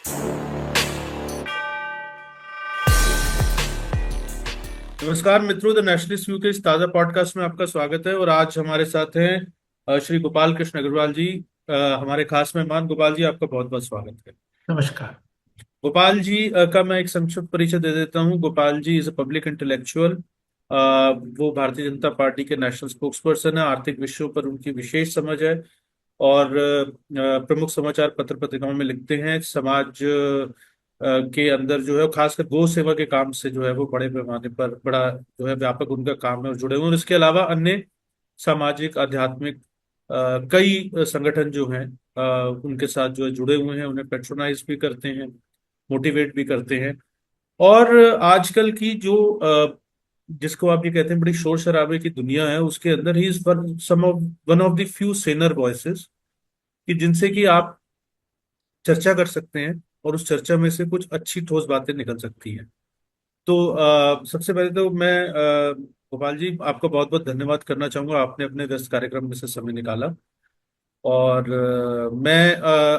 नमस्कार मित्रों, the nationalist view के इस ताज़ा पॉडकास्ट में आपका स्वागत है। और आज हमारे साथ हैं श्री गोपाल कृष्ण अग्रवाल जी, हमारे खास मेहमान। गोपाल जी, आपका बहुत बहुत स्वागत है। नमस्कार। गोपाल जी का मैं एक संक्षिप्त परिचय दे देता हूँ। Gopal ji is a public intellectual. वो भारतीय जनता पार्टी के नेशनल स्पोक्सपर्सन है। आर्थिक विषयों पर उनकी विशेष समझ है और प्रमुख समाचार पत्र पत्रिकाओं में लिखते हैं। समाज के अंदर जो है, खासकर गौ सेवा के काम से जो है वो बड़े पैमाने पर बड़ा जो है व्यापक उनका काम है और जुड़े हुए हैं। और इसके अलावा अन्य सामाजिक आध्यात्मिक कई संगठन जो हैं उनके साथ जो है जुड़े हुए हैं, उन्हें पेट्रोनाइज भी करते हैं, मोटिवेट भी करते हैं। और आजकल की जो जिसको आप ये कहते हैं बड़ी शोर शराबे की दुनिया है, उसके अंदर ही is one of the few saner voices कि जिनसे कि आप चर्चा कर सकते हैं और उस चर्चा में से कुछ अच्छी ठोस बातें निकल सकती हैं। तो सबसे पहले तो मैं गोपाल जी आपका बहुत बहुत धन्यवाद करना चाहूंगा, आपने अपने व्यस्त कार्यक्रम में से समय निकाला। और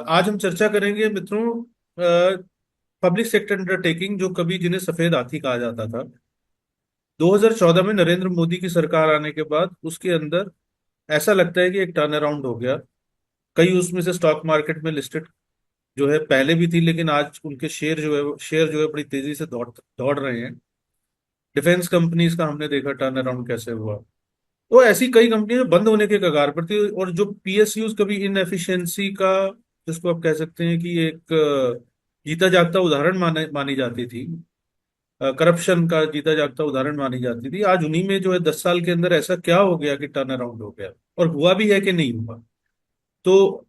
आज हम चर्चा करेंगे मित्रों, पब्लिक सेक्टर अंडरटेकिंग जो कभी जिन्हें सफेद हाथी कहा जाता था। 2014 में नरेंद्र मोदी की सरकार आने के बाद उसके अंदर ऐसा लगता है कि एक टर्न अराउंड हो गया। कई उसमें से स्टॉक मार्केट में लिस्टेड जो है पहले भी थी, लेकिन आज उनके शेयर जो है बड़ी तेजी से दौड़ दौड़ रहे हैं। डिफेंस कंपनीज का हमने देखा टर्न अराउंड कैसे हुआ। तो ऐसी कई कंपनियां बंद होने के कगार पर थी। और जो पीएसयूज कभी इनएफिशिएंसी का, जिसको आप कह सकते हैं कि एक जीता जागता उदाहरण मानी जाती थी, करप्शन का जीता जागता उदाहरण मानी जाती थी, आज उन्हीं में जो है 10 साल के अंदर ऐसा क्या हो गया कि टर्न अराउंड हो गया। और हुआ भी है कि नहीं हुआ। तो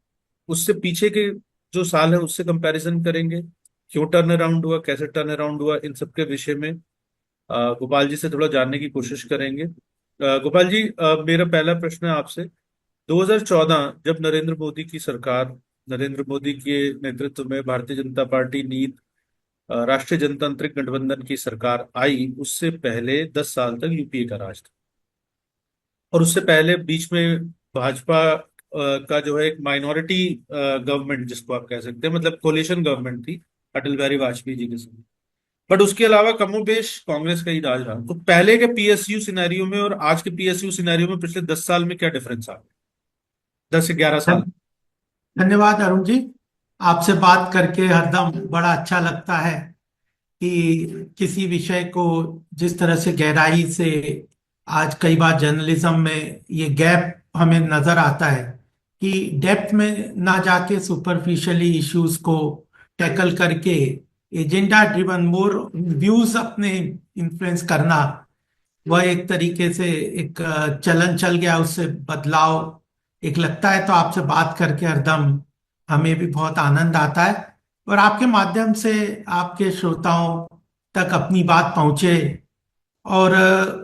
उससे पीछे के जो साल है उससे कंपैरिजन करेंगे, क्यों टर्न अराउंड हुआ, कैसे टर्न अराउंड हुआ, इन सब के विषय में गोपाल जी से थोड़ा जानने की कोशिश करेंगे। गोपाल जी, मेरा पहला प्रश्न है आपसे। 2014 जब नरेंद्र मोदी के नेतृत्व में भारतीय जनता पार्टी नीत राष्ट्रीय जनतांत्रिक गठबंधन की सरकार आई, उससे पहले 10 साल तक यूपीए का राज था। और उससे पहले बीच में भाजपा का जो है एक माइनॉरिटी गवर्नमेंट जिसको आप कह सकते हैं, मतलब कोलिशन गवर्नमेंट थी अटल बिहारी वाजपेयी जी के समय। बट उसके अलावा कमोबेश कांग्रेस का ही राज रहा। तो पहले के पीएसयू सिनेरियो में और आज के पीएसयू सिनेरियो में पिछले 10 साल में क्या डिफरेंस आ गया, 10 से 11 साल? धन- धन्यवाद अरुण जी। आपसे बात करके हरदम बड़ा अच्छा लगता है कि किसी विषय को जिस तरह से गहराई से आज कई बार जर्नलिज्म में ये गैप हमें नजर आता है कि डेप्थ में ना जाके सुपरफिशियली इश्यूज को टैकल करके एजेंडा ड्रिवन मोर व्यूज अपने इन्फ्लुएंस करना, वह एक तरीके से एक चलन चल गया, उससे बदलाव एक लगता है। तो आपसे बात करके हरदम हमें भी बहुत आनंद आता है और आपके माध्यम से आपके श्रोताओं तक अपनी बात पहुंचे और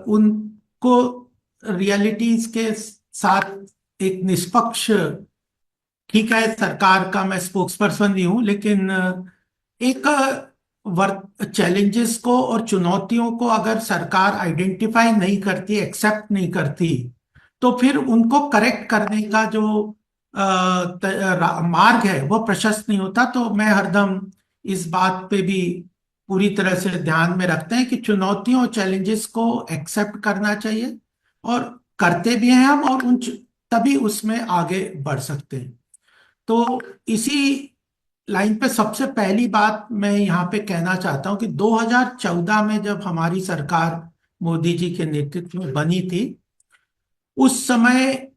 उनको रियलिटीज के साथ एक निष्पक्ष, ठीक है सरकार का मैं स्पोक्स पर्सन भी हूं, लेकिन एक वर्क चैलेंजेस को और चुनौतियों को अगर सरकार आइडेंटिफाई नहीं करती, एक्सेप्ट नहीं करती, तो फिर उनको करेक्ट करने का जो मार्ग है वो प्रशस्त नहीं होता। तो मैं हरदम इस बात पे भी पूरी तरह से ध्यान में रखते हैं कि चुनौतियों और चैलेंजेस को एक्सेप्ट करना चाहिए और करते भी हैं हम, और तभी उसमें आगे बढ़ सकते हैं। तो इसी लाइन पे सबसे पहली बात मैं यहाँ पे कहना चाहता हूँ कि 2014 में जब हमारी सरकार मोदी जी के नेतृत्व में बनी थी, उस समय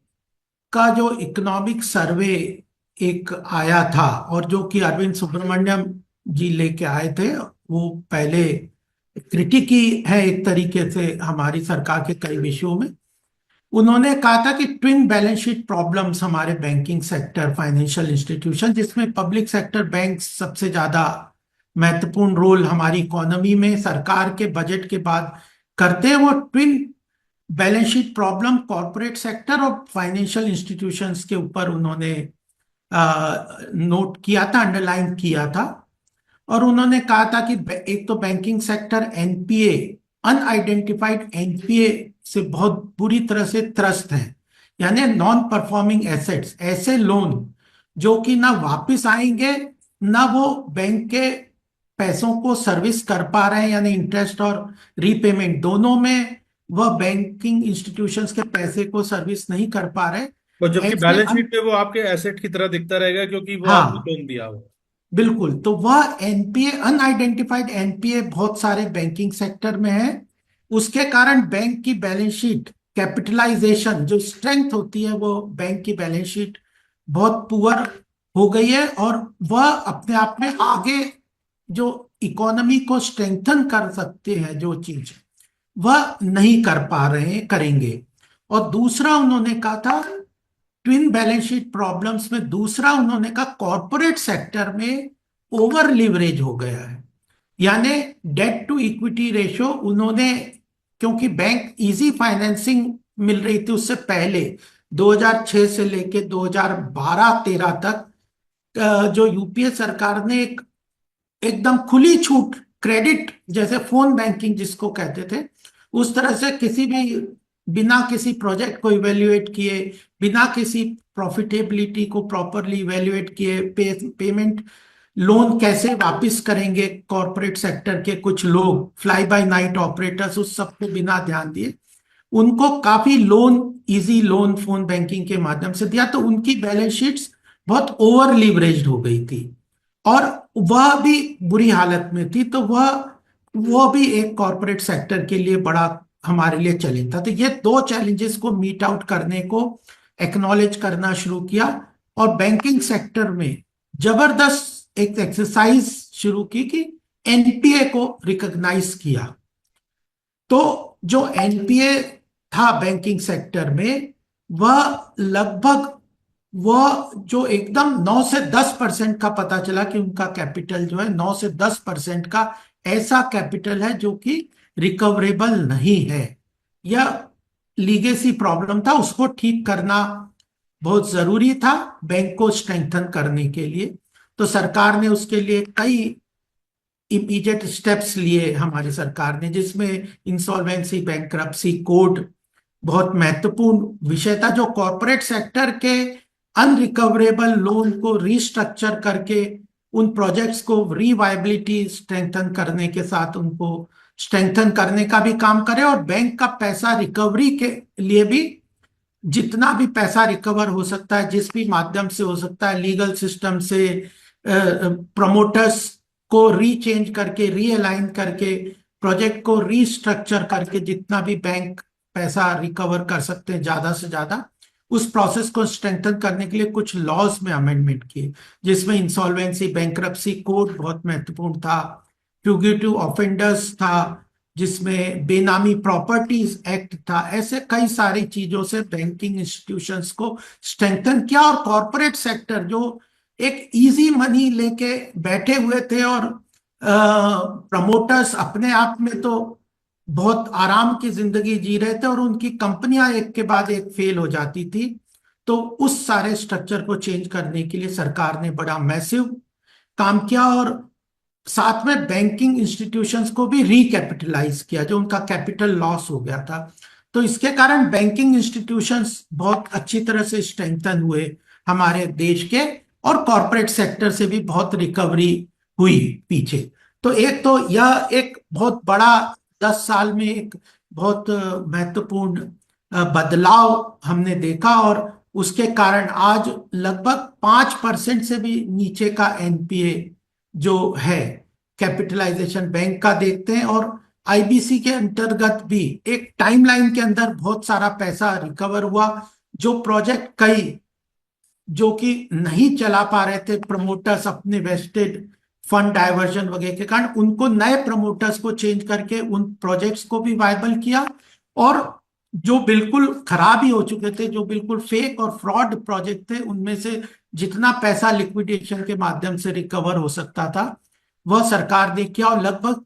का जो इकोनॉमिक सर्वे एक आया था और जो कि अरविंद सुब्रमण्यम जी लेके आए थे, वो पहले क्रिटिक ही है एक तरीके से हमारी सरकार के कई विषयों में। उन्होंने कहा था कि ट्विन बैलेंस शीट प्रॉब्लम्स हमारे बैंकिंग सेक्टर, फाइनेंशियल इंस्टीट्यूशन, जिसमें पब्लिक सेक्टर बैंक सबसे ज्यादा महत्वपूर्ण रोल हमारी इकोनॉमी में सरकार के बजट के बाद करते हैं, वो twin balance sheet problem corporate sector और फाइनेंशियल इंस्टीट्यूशंस के ऊपर उन्होंने नोट किया था, अंडरलाइन किया था। और उन्होंने कहा था कि एक तो banking sector NPA, unidentified NPA से बहुत बुरी तरह से त्रस्त है, यानी नॉन परफॉर्मिंग एसेट्स, ऐसे लोन जो कि ना वापस आएंगे ना वो बैंक के पैसों को सर्विस कर पा रहे हैं, यानी इंटरेस्ट और रीपेमेंट दोनों में वह बैंकिंग इंस्टीट्यूशंस के पैसे को सर्विस नहीं कर पा रहे। और जबकि ऐसे बैलेंस शीट पे वो आपके एसेट की तरह दिखता रहेगा, क्योंकि वो आपने हाँ, लोन दिया हो। बिल्कुल। तो वह एनपीए, अनआइडेंटिफाइड एनपीए, बहुत सारे बैंकिंग सेक्टर में है। उसके कारण बैंक की बैलेंस शीट कैपिटलाइजेशन जो स्ट्रेंथ होती है, वो बैंक की बैलेंस शीट बहुत पुअर हो गई है। और वह अपने आप में आगे जो इकोनॉमी को स्ट्रेंथन कर सकते हैं जो चीज, वह नहीं कर पा रहे हैं, करेंगे। और दूसरा उन्होंने कहा था ट्विन बैलेंस शीट प्रॉब्लम्स में, दूसरा उन्होंने कहा कॉरपोरेट सेक्टर में ओवर लिवरेज हो गया है। यानी डेट टू इक्विटी रेशियो उन्होंने, क्योंकि बैंक इजी फाइनेंसिंग मिल रही थी उससे पहले, 2006 से लेके 2012-13 तक, जो यूपीए सरकार ने एक एकदम खुली छूट, क्रेडिट जैसे फोन बैंकिंग जिसको कहते थे, उस तरह से किसी भी, बिना किसी प्रोजेक्ट को इवेल्युएट किए, बिना किसी प्रॉफिटेबिलिटी को प्रॉपरली इवेल्युएट किए, पेमेंट, लोन कैसे वापस करेंगे कॉरपोरेट सेक्टर के कुछ लोग, फ्लाई बाय नाइट ऑपरेटर्स, उस सब को बिना ध्यान दिए उनको काफी loan, easy loan phone banking के माध्यम से दिया, तो उनकी बैलेंस शीट्स बहुत ओवर लीवरेज्ड हो गई थी। और वह भी बुरी हालत में थी। तो वह भी एक कॉरपोरेट सेक्टर के लिए बड़ा हमारे लिए चैलेंज था। तो ये दो चैलेंजेस को मीट आउट करने को एक्नॉलेज करना शुरू किया, और बैंकिंग सेक्टर में जबरदस्त एक एक्सरसाइज शुरू की कि एनपीए को रिकॉग्नाइज किया। तो जो एनपीए था बैंकिंग सेक्टर में, वह लगभग, वह जो एकदम 9 से 10% का पता चला कि उनका कैपिटल जो है 9 से 10% का ऐसा कैपिटल है जो कि रिकवरेबल नहीं है। यह लीगेसी प्रॉब्लम था, उसको ठीक करना बहुत जरूरी था बैंक को स्ट्रेंथन करने के लिए। तो सरकार ने उसके लिए कई इमीडिएट स्टेप्स लिए हमारी सरकार ने, जिसमें इंसॉल्वेंसी बैंक्रप्सी कोड बहुत महत्वपूर्ण विषय था, जो कॉरपोरेट सेक्टर के अनरिकवरेबल लोन को रीस्ट्रक्चर करके उन प्रोजेक्ट्स को रीवायबिलिटी स्ट्रेंथन करने के साथ उनको स्ट्रेंथन करने का भी काम करे, और बैंक का पैसा रिकवरी के लिए भी जितना भी पैसा रिकवर हो सकता है, जिस भी माध्यम से हो सकता है, लीगल सिस्टम से, प्रमोटर्स को रीचेंज करके, रीअलाइन करके, प्रोजेक्ट को रीस्ट्रक्चर करके, जितना भी बैंक पैसा रिकवर कर सकते हैं ज्यादा से ज्यादा, उस प्रोसेस को स्ट्रेंथन करने के लिए कुछ लॉज में अमेंडमेंट किए, जिसमें इंसॉल्वेंसी बैंक्रप्सी कोड बहुत महत्वपूर्ण था, फ्यूगिटिव ऑफेंडर्स था, जिसमें बेनामी प्रॉपर्टीज एक्ट था। ऐसे कई सारी चीजों से बैंकिंग इंस्टीट्यूशंस को स्ट्रेंथन किया, और कॉरपोरेट सेक्टर जो एक इजी मनी लेके बैठे हुए थे, और प्रमोटर्स अपने आप में तो बहुत आराम की जिंदगी जी रहे थे, और उनकी कंपनियां एक के बाद एक फेल हो जाती थी। तो उस सारे स्ट्रक्चर को चेंज करने के लिए सरकार ने बड़ा मैसिव काम किया, और साथ में बैंकिंग इंस्टीट्यूशंस को भी रिकैपिटलाइज किया जो उनका कैपिटल लॉस हो गया था। तो इसके कारण बैंकिंग इंस्टीट्यूशंस बहुत अच्छी तरह से स्ट्रेंथन हुए हमारे देश के, और कॉरपोरेट सेक्टर से भी बहुत रिकवरी हुई पीछे। तो एक तो यह एक बहुत बड़ा 10 साल में एक बहुत महत्वपूर्ण बदलाव हमने देखा, और उसके कारण आज लगभग 5% से भी नीचे का एनपीए जो है कैपिटलाइजेशन बैंक का देखते हैं। और आईबीसी के अंतर्गत भी एक टाइमलाइन के अंदर बहुत सारा पैसा रिकवर हुआ, जो प्रोजेक्ट कई जो कि नहीं चला पा रहे थे, प्रमोटर्स अपने वेस्टेड फंड डाइवर्जन वगैरह के कारण, उनको नए प्रमोटर्स को चेंज करके उन प्रोजेक्ट्स को भी वायबल किया। और जो बिल्कुल खराब ही हो चुके थे, जो बिल्कुल फेक और फ्रॉड प्रोजेक्ट थे, उनमें से जितना पैसा लिक्विडेशन के माध्यम से रिकवर हो सकता था, वह सरकार ने किया। और लगभग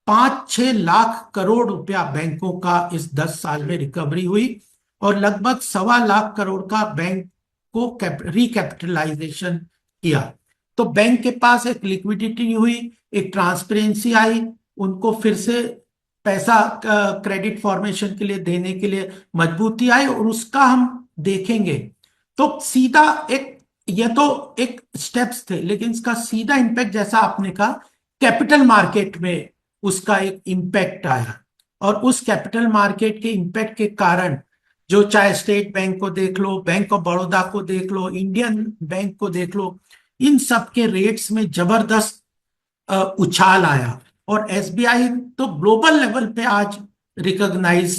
5-6 लाख करोड़ रुपया बैंकों का इस 10 साल में रिकवरी हुई, और लगभग 1.25 लाख करोड़ का बैंक को रिकैपिटलाइजेशन किया। तो बैंक के पास एक लिक्विडिटी हुई, एक ट्रांसपेरेंसी आई, उनको फिर से पैसा क्रेडिट फॉर्मेशन के लिए देने के लिए मजबूती आई, और उसका हम देखेंगे तो सीधा एक ये तो एक स्टेप्स थे, लेकिन इसका सीधा इम्पैक्ट जैसा आपने कहा, कैपिटल मार्केट में उसका एक इम्पैक्ट आया। और उस कैपिटल मार्केट के इम्पैक्ट के कारण जो, चाहे स्टेट बैंक को देख लो, बैंक ऑफ बड़ौदा को देख लो, इंडियन बैंक को देख लो, इन सब के रेट्स में जबरदस्त उछाल आया। और एसबीआई तो ग्लोबल लेवल पे आज रिकॉग्नाइज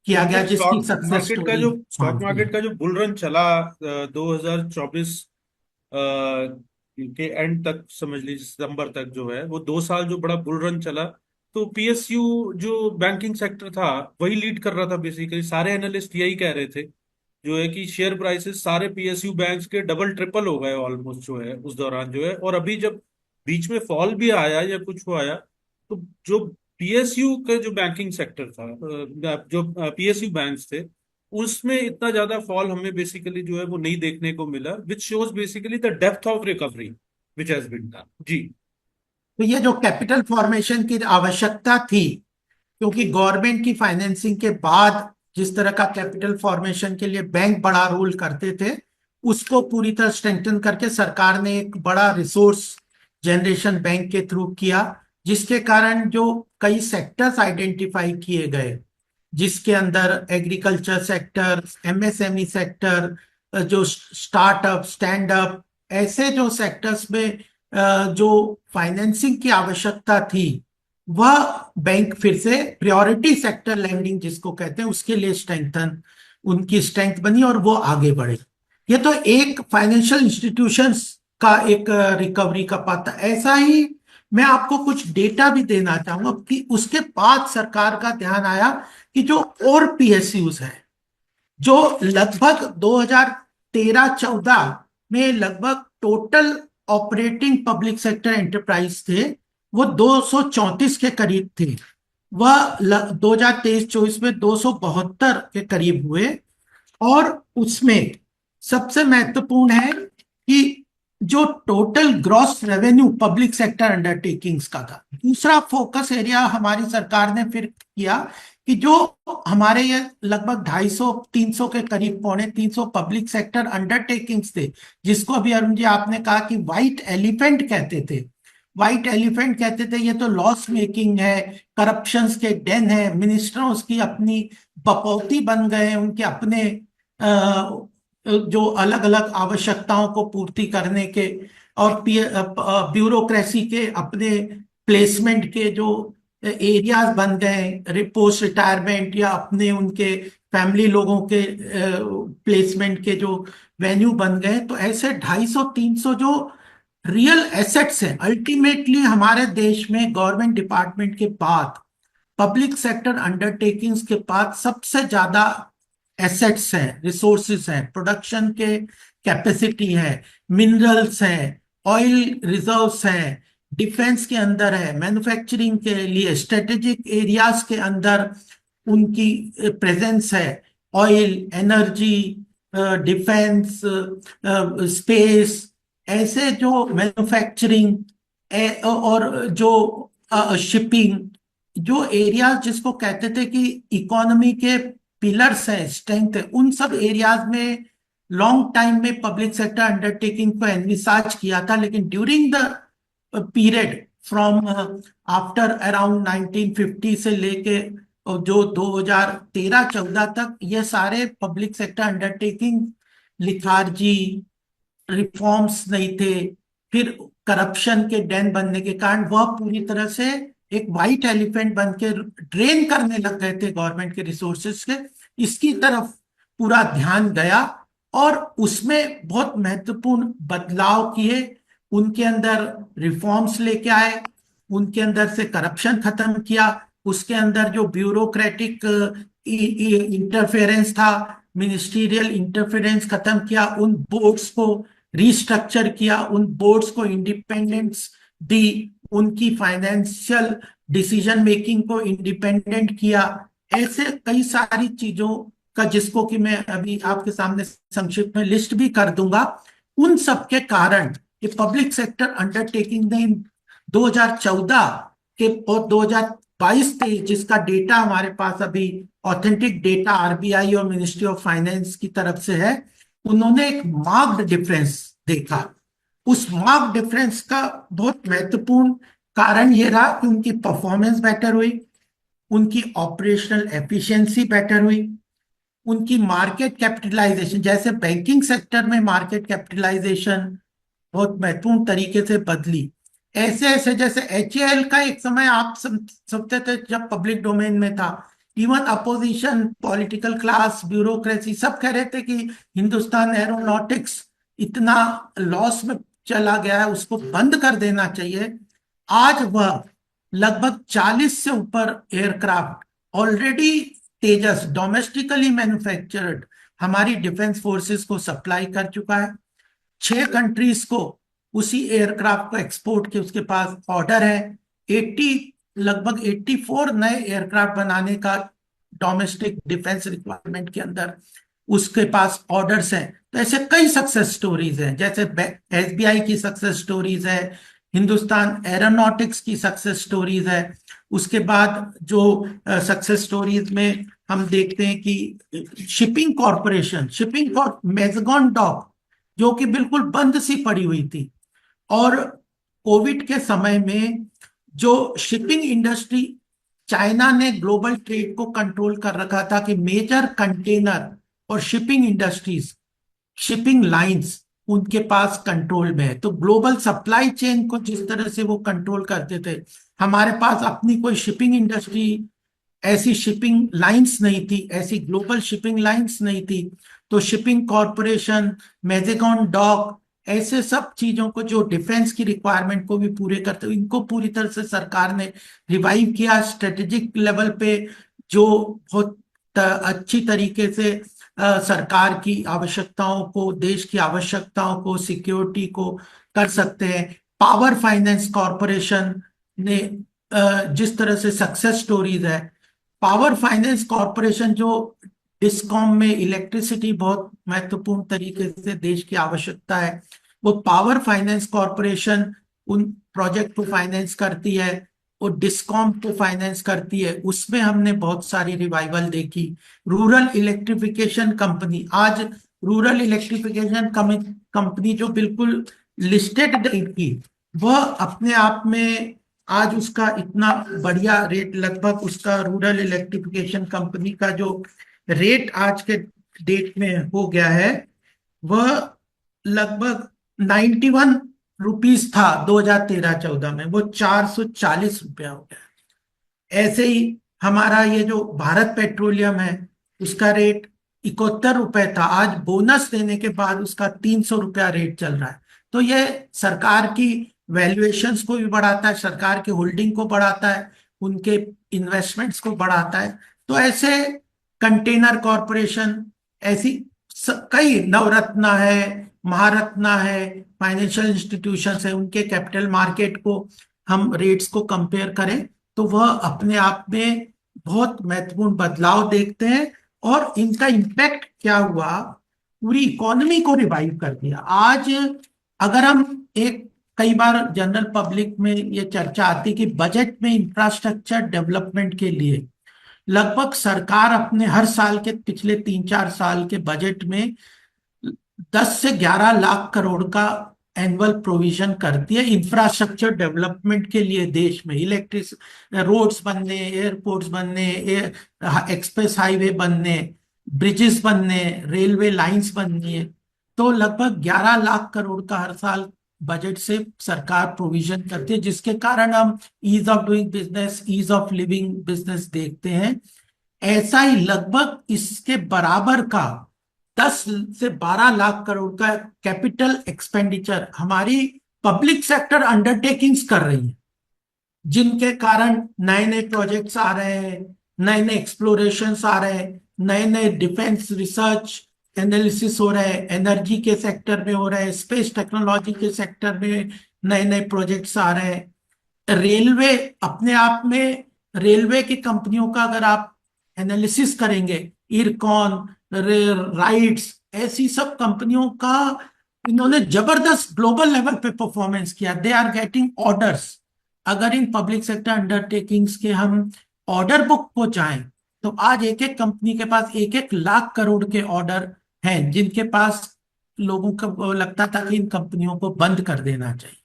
किया गया, इनफैक्ट जिसकी सक्सेस स्टोरी स्टॉक मानती मार्केट है। का जो बुल रन चला 2024 के एंड तक, समझ लीजिए सितंबर तक जो है, वो 2 साल जो बड़ा बुल रन चला, तो पीएसयू जो बैंकिंग सेक्टर था वही लीड कर रहा था। बेसिकली सारे एनालिस्ट यही कह रहे थे जो है कि शेयर प्राइसेस सारे पीएसयू बैंक्स के डबल ट्रिपल हो गए ऑलमोस्ट जो है उस दौरान जो है। और अभी जब बीच में फॉल भी आया या कुछ वो आया, तो जो पीएसयू के जो बैंकिंग सेक्टर था, जो पीएसयू बैंक्स थे, उसमें इतना ज्यादा फॉल हमें बेसिकली जो है वो नहीं देखने को मिला, which shows basically the depth of recovery which has been done. जी। तो ये जो कैपिटल फॉर्मेशन की आवश्यकता थी, क्योंकि गवर्नमेंट की फाइनेंसिंग के बाद जिस तरह का कैपिटल फॉर्मेशन के लिए बैंक बड़ा रोल करते थे, उसको पूरी तरह स्ट्रेंथन करके सरकार ने एक बड़ा रिसोर्स जनरेशन बैंक के थ्रू किया, जिसके कारण जो कई सेक्टर्स आइडेंटिफाई किए गए, जिसके अंदर एग्रीकल्चर सेक्टर, एमएसएमई सेक्टर, जो स्टार्टअप, स्टैंड अप, ऐसे जो सेक्टर्स में जो फाइनेंसिंग की आवश्यकता थी, वह बैंक फिर से प्रायोरिटी सेक्टर लैंडिंग जिसको कहते हैं उसके लिए स्ट्रेंथन, उनकी स्ट्रेंथ बनी और वो आगे बढ़े। ये तो एक फाइनेंशियल इंस्टीट्यूशंस का एक रिकवरी का पाता। ऐसा ही मैं आपको कुछ डेटा भी देना चाहूंगा कि उसके बाद सरकार का ध्यान आया कि जो और पीएसयूज है, जो लगभग 2013-14 में लगभग total operating public sector enterprise थे, वो 234 के करीब थे। वह 2023-24 में 272 के करीब हुए। और उसमें सबसे महत्वपूर्ण है कि जो total gross revenue public sector undertakings का था, दूसरा फोकस एरिया हमारी सरकार ने फिर किया कि जो हमारे ये लगभग 250-300 के करीब, 250 पब्लिक सेक्टर अंडरटेकिंग्स थे, जिसको अभी अरुण जी आपने कहा कि व्हाइट एलिफेंट कहते थे। व्हाइट एलिफेंट कहते थे, ये तो लॉस मेकिंग है, करप्शंस के डेन है, मिनिस्टर्स की अपनी बपौती बन गए हैं, उनके अपने जो अलग अलग आवश्यकताओं को पूर्ति करने के, और ब्यूरोक्रेसी के अपने प्लेसमेंट के जो एरियाज बन गए, पोस्ट रिटायरमेंट या अपने उनके फैमिली लोगों के प्लेसमेंट के जो वेन्यू बन गए। तो ऐसे 250-300 जो रियल एसेट्स हैं, अल्टीमेटली हमारे देश में गवर्नमेंट डिपार्टमेंट के बाद, पब्लिक सेक्टर अंडरटेकिंग्स के बाद सबसे ज्यादा एसेट्स हैं, रिसोर्सेस हैं, प्रोडक्शन के कैपेसिटी है, मिनरल्स हैं, ऑयल रिजर्व्स हैं, डिफेंस के अंदर है, मैन्युफैक्चरिंग के लिए स्ट्रेटेजिक एरियाज के अंदर उनकी प्रेजेंस है, ऑयल, एनर्जी, डिफेंस, स्पेस, ऐसे जो मैन्युफैक्चरिंग और जो शिपिंग, जो एरियाज जिसको कहते थे कि इकोनॉमी के पिलर्स हैं, स्ट्रेंथ है, उन सब एरियाज में लॉन्ग टाइम में पब्लिक सेक्टर अंडरटेकिंग को एनविसाज किया था। लेकिन during the period from after around 1950 से लेके जो 2013-14 तक, ये सारे public sector undertaking lethargy, reforms नहीं थे, फिर करप्शन के डेन बनने के कारण वह पूरी तरह से एक वाइट एलिफेंट बन के ड्रेन करने लग गए थे गवर्नमेंट के रिसोर्सेज के। इसकी तरफ पूरा ध्यान गया और उसमें बहुत महत्वपूर्ण बदलाव किए, उनके अंदर रिफॉर्म्स लेके आए, उनके अंदर से करप्शन खत्म किया, उसके अंदर जो ब्यूरोक्रेटिक इंटरफेरेंस था, मिनिस्ट्रियल इंटरफेरेंस खत्म किया, उन बोर्ड्स को रिस्ट्रक्चर किया, उन बोर्ड्स को इंडिपेंडेंस दी, उनकी फाइनेंशियल डिसीजन मेकिंग को इंडिपेंडेंट किया। ऐसे कई सारी चीजों का, जिसको कि मैं अभी आपके सामने संक्षिप्त में लिस्ट भी कर दूंगा, उन सब के कारण ये पब्लिक सेक्टर अंडरटेकिंग ने 2014 के और 2022-23 जिसका डेटा हमारे पास अभी ऑथेंटिक डेटा आरबीआई और मिनिस्ट्री ऑफ फाइनेंस की तरफ से है, उन्होंने एक मार्क्ड डिफरेंस देखा। उस मार्क डिफरेंस का बहुत महत्वपूर्ण कारण ये रहा कि उनकी परफॉर्मेंस बेटर हुई, उनकी ऑपरेशनल एफिशिएंसी बेटर हुई, उनकी मार्केट कैपिटलाइजेशन, जैसे बैंकिंग सेक्टर में मार्केट कैपिटलाइजेशन बहुत महत्वपूर्ण तरीके से बदली। ऐसे ऐसे जैसे HAL का एक समय आप समझते थे जब पब्लिक डोमेन में था, even opposition, political class, bureaucracy सब कह रहे थे कि हिंदुस्तान एरोनॉटिक्स इतना लॉस में चला गया है, उसको बंद कर देना चाहिए। आज वह लगभग 40 से ऊपर एयरक्राफ्ट ऑलरेडी तेजस डोमेस्टिकली मैन्युफैक्चर्ड हमारी डिफेंस फोर्सेस को सप्लाई कर चुका है। 6 कंट्रीज को उसी एयरक्राफ्ट को एक्सपोर्ट के उसके पास ऑर्डर है। 80, लगभग 84 नए एयरक्राफ्ट बनाने का डोमेस्टिक डिफेंस रिक्वायरमेंट के अंदर उसके पास ऑर्डर्स हैं। तो ऐसे कई सक्सेस स्टोरीज हैं, जैसे SBI की सक्सेस स्टोरीज है, हिंदुस्तान एरोनॉटिक्स की सक्सेस स्टोरीज है। उसके बाद जो सक्सेस स्टोरीज में हम देखते हैं कि शिपिंग कॉरपोरेशन, मैज़गॉन डॉक जो कि बिल्कुल बंद सी पड़ी हुई थी, और कोविड के समय में जो शिपिंग इंडस्ट्री, चाइना ने ग्लोबल ट्रेड को कंट्रोल कर रखा था कि मेजर कंटेनर और शिपिंग इंडस्ट्रीज, शिपिंग लाइंस उनके पास कंट्रोल में है, तो ग्लोबल सप्लाई चेन को जिस तरह से वो कंट्रोल करते थे, हमारे पास अपनी कोई शिपिंग इंडस्ट्री, ऐसी शिपिंग लाइंस नहीं थी, ऐसी ग्लोबल शिपिंग लाइंस नहीं थी। तो शिपिंग कॉरपोरेशन, मैजेगॉन डॉक, ऐसे सब चीजों को जो डिफेंस की रिक्वायरमेंट को भी पूरे करते हुए, इनको पूरी तरह से सरकार ने रिवाइव किया स्ट्रेटेजिक लेवल पे, जो बहुत अच्छी तरीके से सरकार की आवश्यकताओं को, देश की आवश्यकताओं को, सिक्योरिटी को कर सकते हैं। पावर फाइनेंस कॉरपोरेशन ने जिस तरह से सक्सेस स्टोरीज है, पावर फाइनेंस कॉरपोरेशन जो डिस्कॉम में इलेक्ट्रिसिटी बहुत महत्वपूर्ण तरीके से देश की आवश्यकता है, वो पावर फाइनेंस कॉरपोरेशन उन प्रोजेक्ट को फाइनेंस करती है, वो डिस्कॉम को फाइनेंस करती है। उसमें हमने बहुत सारी रिवाइवल देखी। रूरल इलेक्ट्रिफिकेशन कंपनी, आज रूरल इलेक्ट्रिफिकेशन कंपनी जो बिल्कुल लिस्टेड नहीं थी, वह अपने आप में आज उसका इतना बढ़िया रेट, लगभग उसका रूरल इलेक्ट्रिफिकेशन कंपनी का जो रेट आज के डेट में हो गया है, वह लगभग 91 रुपीज था 2013-14 में, वो 440 रुपया हो गया। ऐसे ही हमारा ये जो भारत पेट्रोलियम है, उसका रेट 71 रुपए था, आज बोनस देने के बाद उसका 300 रुपया रेट चल रहा है। तो ये सरकार की वैल्यूएशंस को भी बढ़ाता है, सरकार के होल्डिंग को बढ़ाता है, उनके इन्वेस्टमेंट्स को बढ़ाता है। तो ऐसे कंटेनर कॉरपोरेशन, ऐसी कई, नवरत्ना है, महारत्ना है, फाइनेंशियल इंस्टीट्यूशंस है, उनके कैपिटल मार्केट को हम रेट्स को कंपेयर करें तो वह अपने आप में बहुत महत्वपूर्ण बदलाव देखते हैं। और इनका इम्पैक्ट क्या हुआ, पूरी इकोनॉमी को रिवाइव कर दिया। आज अगर हम एक, कई बार जनरल पब्लिक में ये चर्चा आती कि बजट में इंफ्रास्ट्रक्चर डेवलपमेंट के लिए लगभग सरकार अपने हर साल के पिछले 3-4 साल के बजट में 10 से 11 लाख करोड़ का एनुअल प्रोविजन करती है इंफ्रास्ट्रक्चर डेवलपमेंट के लिए। देश में इलेक्ट्रिक रोड्स बनने, एयरपोर्ट्स बनने, एक्सप्रेस हाईवे बनने, ब्रिजेस बनने, रेलवे लाइंस बननी है, तो लगभग 11 लाख करोड़ का हर साल बजट से सरकार प्रोविजन करती है, जिसके कारण हम ease of doing business, ease of living business देखते हैं। ऐसा ही लगभग इसके बराबर का 10 से 12 लाख करोड़ का कैपिटल एक्सपेंडिचर हमारी पब्लिक सेक्टर अंडरटेकिंग्स कर रही है, जिनके कारण नए नए प्रोजेक्ट्स आ रहे हैं, नए नए एक्सप्लोरेशंस आ रहे हैं, नए नए डिफेंस रिसर्च एनालिसिस हो रहे हैं, एनर्जी के सेक्टर में हो रहे हैं, स्पेस टेक्नोलॉजी के सेक्टर में नए नए प्रोजेक्ट्स आ रहे हैं। रेलवे अपने आप में, रेलवे की कंपनियों का अगर आप एनालिसिस करेंगे, इरकॉन, राइट्स, ऐसी सब कंपनियों का इन्होंने जबरदस्त ग्लोबल लेवल पे परफॉर्मेंस किया। They are getting orders. अगर इन पब्लिक सेक्टर अंडरटेकिंग्स के हम ऑर्डर बुक को जाएं तो आज एक एक कंपनी के पास 1-1 लाख करोड़ के ऑर्डर हैं, जिनके पास लोगों को लगता था कि इन कंपनियों को बंद कर देना चाहिए।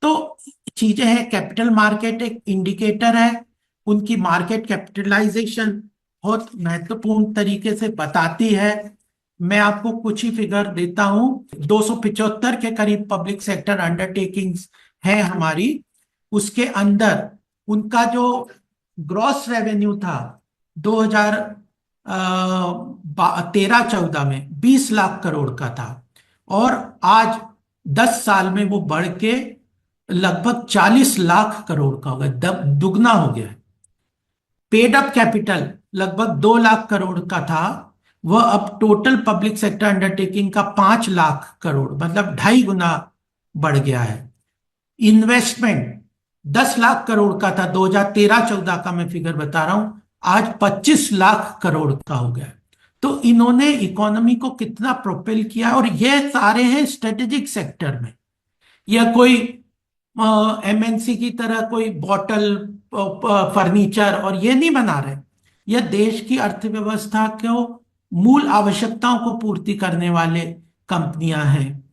तो चीजें हैं, कैपिटल मार्केट एक इंडिकेटर है, उनकी मार्केट कैपिटलाइजेशन बहुत महत्वपूर्ण तरीके से बताती है। मैं आपको कुछ ही फिगर देता हूं। 275 के करीब पब्लिक सेक्टर अंडरटेकिंग्स है हमारी। उसके अंदर उनका जो ग्रॉस रेवेन्यू था 2013-14 में 20 लाख करोड़ का था, और आज 10 साल में वो बढ़ के लगभग 40 लाख करोड़ का हो गया, दुगना हो गया है। पेड अप कैपिटल लगभग 2 लाख करोड़ का था, वह अब टोटल पब्लिक सेक्टर अंडरटेकिंग का 5 लाख करोड़, मतलब 2.5 गुना बढ़ गया है। इन्वेस्टमेंट 10 लाख करोड़ का था 2013-14 का, मैं फिगर बता रहा हूं, आज 25 लाख करोड़ का हो गया। तो इन्होंने इकोनॉमी को कितना प्रोपेल किया, और ये सारे हैं स्ट्रेटेजिक सेक्टर में। या कोई एमएनसी की तरह कोई बॉटल फर्नीचर और ये नहीं बना रहे। यह देश की अर्थव्यवस्था को मूल आवश्यकताओं को पूर्ति करने वाले कंपनियां हैं।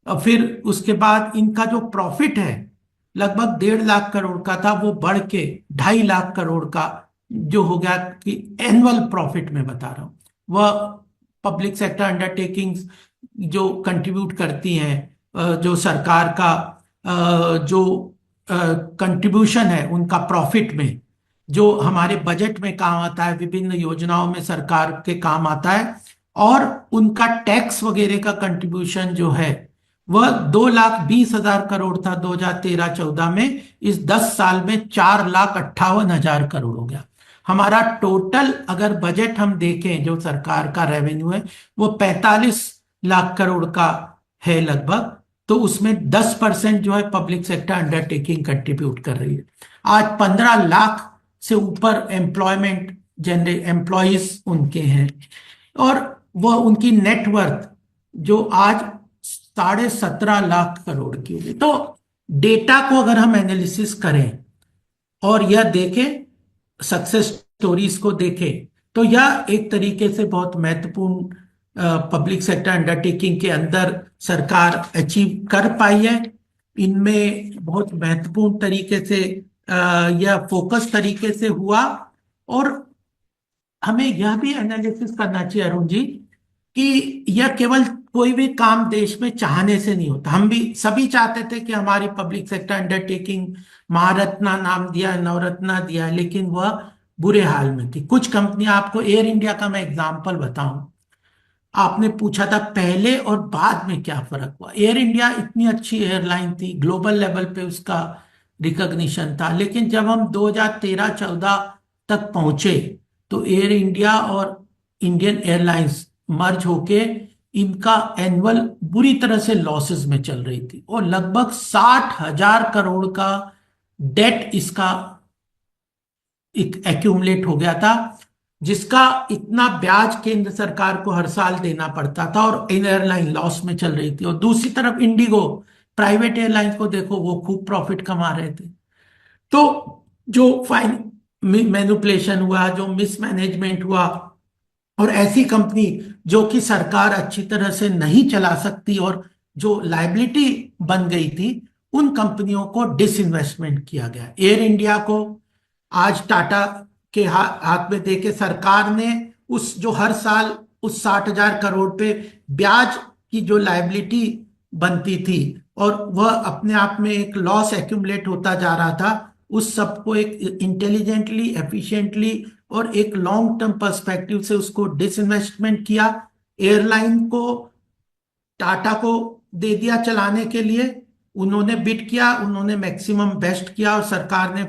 और फिर उसके बाद इनका जो प्रॉफिट है लगभग 1.5 लाख करोड़ का था, वो बढ़ के 2.5 लाख करोड़ का जो हो गया, कि एनुअल प्रॉफिट में बता रहा हूं। वह पब्लिक सेक्टर अंडरटेकिंग्स जो कंट्रीब्यूट करती हैं, जो सरकार का जो कंट्रीब्यूशन है उनका प्रॉफिट में, जो हमारे बजट में काम आता है, विभिन्न योजनाओं में सरकार के काम आता है, और उनका टैक्स वगैरह का कंट्रीब्यूशन जो है वह 2,20,000 करोड़ था 2013-14 में। इस 10 साल में 4,58,000 करोड़ हो गया। हमारा टोटल अगर बजट हम देखें जो सरकार का रेवेन्यू है वो 45 लाख करोड़ का है लगभग। तो उसमें 10% जो है पब्लिक सेक्टर अंडरटेकिंग कंट्रीब्यूट कर रही है। आज 15 लाख से ऊपर एम्प्लॉयज उनके हैं, और वह उनकी नेटवर्थ जो आज 17.5 लाख करोड़ की होगी। तो डेटा को अगर हम एनालिसिस करें और यह देखें, सक्सेस स्टोरीज को देखें, तो यह एक तरीके से बहुत महत्वपूर्ण पब्लिक सेक्टर अंडरटेकिंग के अंदर सरकार अचीव कर पाई है। इनमें बहुत महत्वपूर्ण तरीके से यह फोकस तरीके से हुआ। और हमें यह भी एनालिसिस करना चाहिए अरुण जी कि यह केवल कोई भी काम देश में चाहने से नहीं होता। हम भी सभी चाहते थे कि हमारी पब्लिक सेक्टर अंडरटेकिंग महारत्ना नाम दिया, नवरत्ना दिया, लेकिन वह बुरे हाल में थी। कुछ कंपनियां, आपको एयर इंडिया का मैं एग्जांपल बताऊं, आपने पूछा था पहले और बाद में क्या फर्क हुआ। एयर इंडिया इतनी अच्छी एयरलाइन थी, ग्लोबल लेवल पे उसका रिकॉग्निशन था, लेकिन जब हम 2013-14 तक पहुंचे तो एयर इंडिया और इंडियन एयरलाइंस मर्ज होके इनका एनुअल बुरी तरह से लॉसेस में चल रही थी, और लगभग 60,000 करोड़ का डेट इसका एक्यूमुलेट हो गया था, जिसका इतना ब्याज केंद्र सरकार को हर साल देना पड़ता था, और एयरलाइन लॉस में चल रही थी। और दूसरी तरफ इंडिगो प्राइवेट एयरलाइंस को देखो, वो खूब प्रॉफिट कमा रहे थे। तो जो फाइन मैनिपुलेशन हुआ, जो मिसमैनेजमेंट हुआ, और ऐसी कंपनी जो कि सरकार अच्छी तरह से नहीं चला सकती और जो लायबिलिटी बन गई थी, उन कंपनियों को डिसइन्वेस्टमेंट किया गया। एयर इंडिया को आज टाटा के हाथ में देके सरकार ने उस जो हर साल उस 60,000 करोड़ पे ब्याज की जो लायबिलिटी बनती थी और वह अपने आप में एक लॉस एक्यूमुलेट होता जा रहा था, उस सबको एक इंटेलिजेंटली, एफिशिएंटली और एक लॉन्ग टर्म पर्सपेक्टिव से उसको डिसइन्वेस्टमेंट किया। एयरलाइन को टाटा को दे दिया चलाने के लिए, उन्होंने बिड किया, उन्होंने मैक्सिमम बेस्ट किया, और सरकार ने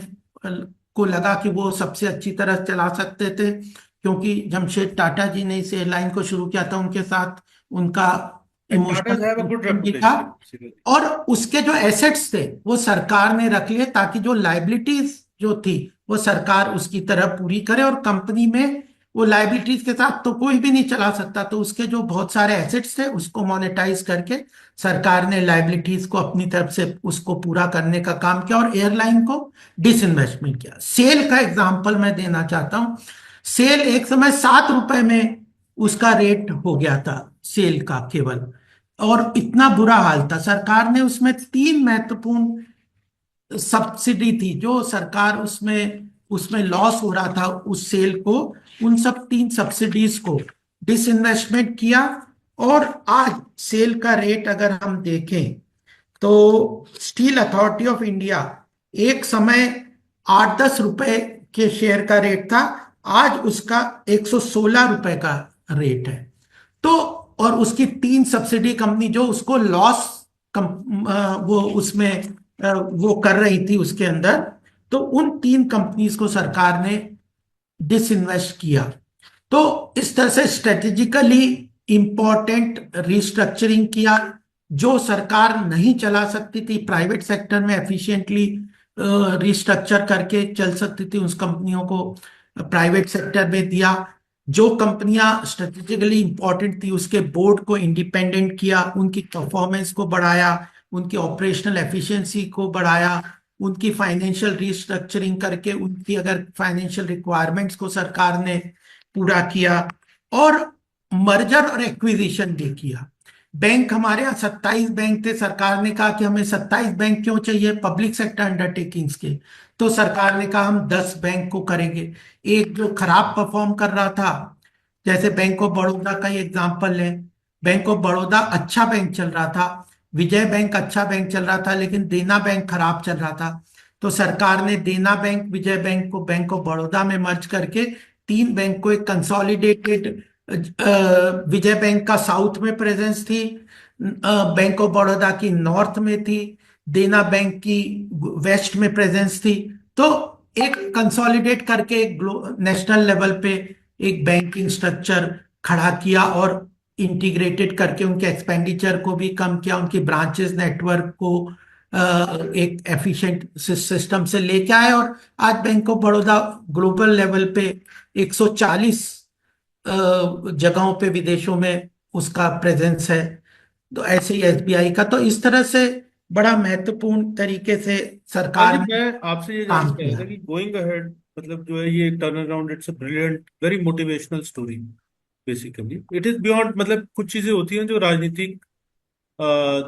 को लगा कि वो सबसे अच्छी तरह चला सकते थे, क्योंकि जमशेद टाटा जी ने इस एयरलाइन को शुरू किया था, उनके साथ उनका Tatas have a good emotional भी था। रेपुटेशन। और उसके जो एसेट्स थे वो सरकार ने रख लिए, ताकि जो लाइबिलिटीज जो थी वो सरकार उसकी तरह पूरी करे, और कंपनी में वो लाइबिलिटीज के साथ तो कोई भी नहीं चला सकता, तो उसके जो बहुत सारे एसेट्स थे उसको मोनेटाइज करके सरकार ने लाइबिलिटीज को अपनी तरफ से उसको पूरा करने का काम किया, और एयरलाइन को डिसइन्वेस्टमेंट किया। सेल का एग्जांपल मैं देना चाहता हूं। सेल एक समय 7 रुपए में उसका रेट हो गया था, सेल का केवल, और इतना बुरा हाल था, सरकार ने उसमें तीन महत्वपूर्ण सब्सिडी थी जो सरकार उसमें उसमें लॉस हो रहा था उस सेल को, उन सब तीन सब्सिडीज को डिसइन्वेस्टमेंट किया। और आज सेल का रेट अगर हम देखें तो स्टील अथॉरिटी ऑफ इंडिया एक समय 8-10 रुपए के शेयर का रेट था, आज उसका 116 रुपए का रेट है। तो और उसकी तीन सब्सिडी कंपनी जो उसको लॉस वो उसमें वो कर रही थी उसके अंदर, तो उन तीन कंपनीज को सरकार ने डिसइन्वेस्ट किया। तो इस तरह से स्ट्रेटेजिकली इंपॉर्टेंट रिस्ट्रक्चरिंग किया जो सरकार नहीं चला सकती थी, प्राइवेट सेक्टर में एफिशिएंटली रिस्ट्रक्चर करके चल सकती थी, उस कंपनियों को प्राइवेट सेक्टर में दिया। जो कंपनियां स्ट्रेटेजिकली इंपॉर्टेंट थी उसके बोर्ड को इंडिपेंडेंट किया, उनकी परफॉर्मेंस को बढ़ाया, उनकी ऑपरेशनल एफिशिएंसी को बढ़ाया, उनकी फाइनेंशियल रिस्ट्रक्चरिंग करके उनकी अगर फाइनेंशियल रिक्वायरमेंट्स को सरकार ने पूरा किया, और मर्जर और एक्विजिशन भी किया। बैंक, हमारे यहाँ 27 बैंक थे, सरकार ने कहा कि हमें 27 बैंक क्यों चाहिए पब्लिक सेक्टर अंडरटेकिंग्स के, तो सरकार ने कहा हम 10 बैंक को करेंगे। एक जो खराब परफॉर्म कर रहा था, जैसे बैंक ऑफ बड़ौदा का ही एग्जांपल लें, बैंक ऑफ बड़ौदा अच्छा बैंक चल रहा था, विजय बैंक अच्छा बैंक चल रहा था, लेकिन देना बैंक खराब चल रहा था। तो सरकार ने देना बैंक, विजय बैंक को बैंक ऑफ बड़ौदा में मर्ज करके तीन बैंक को एक कंसोलिडेटेड, विजय बैंक का साउथ में प्रेजेंस थी, बैंक ऑफ बड़ौदा की नॉर्थ में थी, देना बैंक की वेस्ट में प्रेजेंस थी। तो एक कंसोलिडेट करके एक नेशनल लेवल पे एक बैंकिंग स्ट्रक्चर खड़ा किया, और इंटीग्रेटेड करके उनके एक्सपेंडिचर को भी कम किया, उनकी ब्रांचेस नेटवर्क को एक एफिशिएंट सिस्टम से लेके आए, और आज bank of Baroda global level पे 140 जगहों पे विदेशों में उसका प्रेजेंस है। तो ऐसे ही एसबीआई का, तो इस तरह से बड़ा महत्वपूर्ण तरीके से हाँ जी, सरकार मैं ने आपसे ये जानना काम चाह रहा था किया। कि गोइंग अहेड मतलब जो है ये turn around, it's a brilliant very motivational story. Basically it is beyond, मतलब कुछ चीजें होती हैं जो राजनीतिक